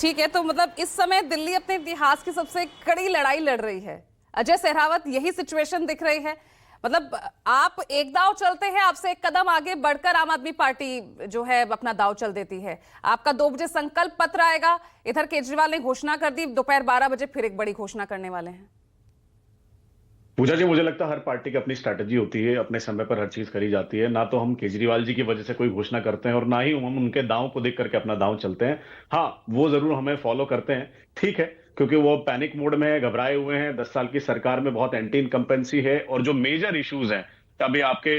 ठीक है, तो मतलब इस समय दिल्ली अपने इतिहास की सबसे कड़ी लड़ाई लड़ रही है। अजय सहरावत, यही सिचुएशन दिख रही है। मतलब आप एक दाव चलते हैं, आपसे एक कदम आगे बढ़कर आम आदमी पार्टी जो है अपना दाव चल देती है। आपका 2 बजे संकल्प पत्र आएगा, इधर केजरीवाल ने घोषणा कर दी, दोपहर 12 बजे फिर एक बड़ी घोषणा करने वाले हैं। पूजा जी, मुझे लगता है हर पार्टी की अपनी स्ट्रैटेजी होती है, अपने समय पर हर चीज करी जाती है। ना तो हम केजरीवाल जी की वजह से कोई घोषणा करते हैं और ना ही हम उनके दांव को देख करके अपना दांव चलते हैं। हाँ, वो जरूर हमें फॉलो करते हैं, ठीक है, क्योंकि वो पैनिक मोड में है, घबराए हुए हैं। 10 साल की सरकार में बहुत एंटी इनकम्पेंसी है और जो मेजर इश्यूज हैं, अभी आपके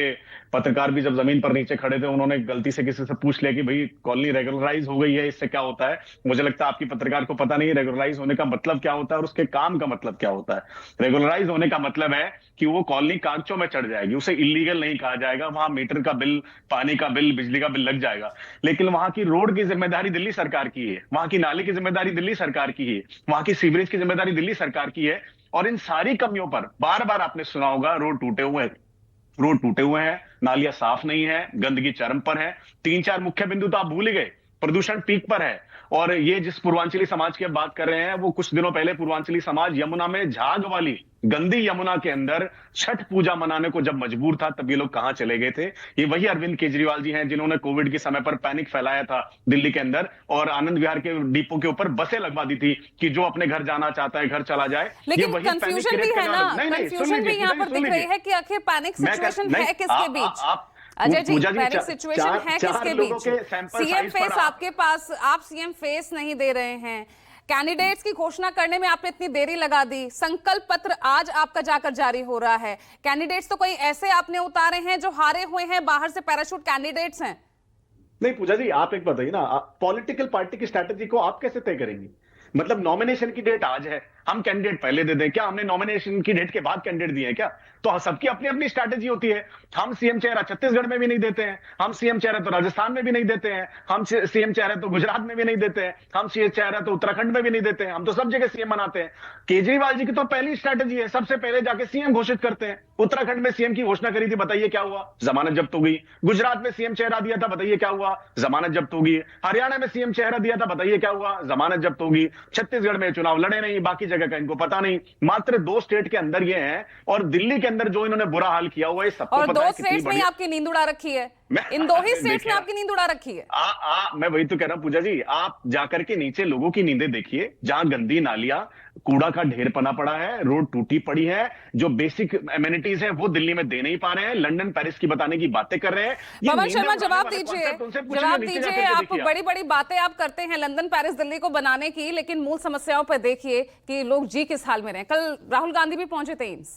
पत्रकार भी जब जमीन पर नीचे खड़े थे, उन्होंने गलती से किसी से पूछ लिया कि भाई कॉलोनी रेगुलराइज हो गई है, इससे क्या होता है। मुझे लगता है आपकी पत्रकार को पता नहीं रेगुलराइज होने का मतलब क्या होता है और उसके काम का मतलब क्या होता है। रेगुलराइज होने का मतलब है कि वो कॉलोनी कागजों में चढ़ जाएगी, उसे इलीगल नहीं कहा जाएगा। वहां मीटर का बिल, पानी का बिल, बिजली का बिल लग जाएगा, लेकिन वहां की रोड की जिम्मेदारी दिल्ली सरकार की है, वहां की नाली की जिम्मेदारी दिल्ली सरकार की है, वहां की सीवरेज की जिम्मेदारी दिल्ली सरकार की है। और इन सारी कमियों पर बार बार आपने सुना होगा, रोड टूटे हुए हैं, नालियां साफ नहीं है, गंदगी चरम पर है। 3-4 मुख्य बिंदु तो आप भूल ही गए। प्रदूषण पीक पर है। और ये जिस पूर्वांचली समाज की आप बात कर रहे हैं, वो कुछ दिनों पहले पूर्वांचली समाज यमुना में, झाग वाली गंदी यमुना के अंदर छठ पूजा मनाने को जब मजबूर था, तब ये लोग कहां चले गए थे। ये वही अरविंद केजरीवाल जी हैं जिन्होंने कोविड के समय पर पैनिक फैलाया था दिल्ली के अंदर और आनंद विहार के डिपो के ऊपर बसें लगवा दी थी कि जो अपने घर जाना चाहता है घर चला जाए। लेकिन कंफ्यूजन भी है ना, कंफ्यूजन भी यहाँ पर दिख रही है कि आखिर पैनिक सिचुएशन है किसके बीच। अजय जी, पैनिक सिचुएशन है किसके बीच? सीएम फेस आपके पास, आप सीएम फेस नहीं दे रहे हैं। कैंडिडेट्स की घोषणा करने में आपने इतनी देरी लगा दी। संकल्प पत्र आज आपका जाकर जारी हो रहा है। कैंडिडेट्स तो कोई ऐसे आपने उतारे हैं जो हारे हुए हैं, बाहर से पैराशूट कैंडिडेट्स हैं। नहीं पूजा जी, आप एक बताइए ना, पॉलिटिकल पार्टी की स्ट्रैटेजी को आप कैसे तय करेंगी? मतलब नॉमिनेशन की डेट आज है, हम कैंडिडेट पहले दे दें क्या? हमने नॉमिनेशन की डेट के बाद कैंडिडेट दिए हैं क्या? तो सबकी अपनी अपनी स्ट्रैटेजी होती है। हम सीएम चेहरा छत्तीसगढ़ में भी नहीं देते हैं, हम सीएम चेहरा तो राजस्थान में भी नहीं देते हैं, हम सीएम चेहरा तो गुजरात में भी नहीं देते हैं, हम सीएम चेहरा तो उत्तराखंड में भी नहीं देते हैं, हम तो सब जगह सीएम बनाते हैं। केजरीवाल जी की तो पहली स्ट्रैटेजी है, सबसे पहले जाके सीएम घोषित करते हैं। उत्तराखंड में सीएम की घोषणा करी थी, बताइए क्या हुआ? जमानत जब्त हो गई। गुजरात में सीएम चेहरा दिया था, बताइए क्या हुआ? जमानत जब्त होगी। हरियाणा में सीएम चेहरा दिया था, बताइए क्या हुआ? जमानत जब्त होगी। छत्तीसगढ़ में चुनाव लड़े नहीं, बाकी जगह का इनको पता नहीं। मात्र 2 स्टेट के अंदर ये हैं और दिल्ली के अंदर जो इन्होंने बुरा हाल किया हुआ है सबको और पता 2 है। स्टेट्स में आपकी नींद उड़ा रखी है, इन 2 ही स्टेट्स में आपकी नींद उड़ा रखी है। मैं वही तो कह रहा हूं पूजा जी, आप जाकर के नीचे लोगों की नींदें देखिए, जहां गंदी नालियां, कूड़ा का ढेर पना पड़ा है, रोड टूटी पड़ी है, जो बेसिक एमिनिटीज है वो दिल्ली में दे नहीं पा रहे हैं, लंदन पेरिस की बताने की बातें कर रहे हैं। पवन शर्मा, जवाब दीजिए, जवाब दीजिए। आप बड़ी बड़ी बातें आप करते हैं लंदन पेरिस दिल्ली को बनाने की, लेकिन मूल समस्याओं पर देखिए कि लोग जी किस हाल में रहे। कल राहुल गांधी भी पहुंचे थे एम्स।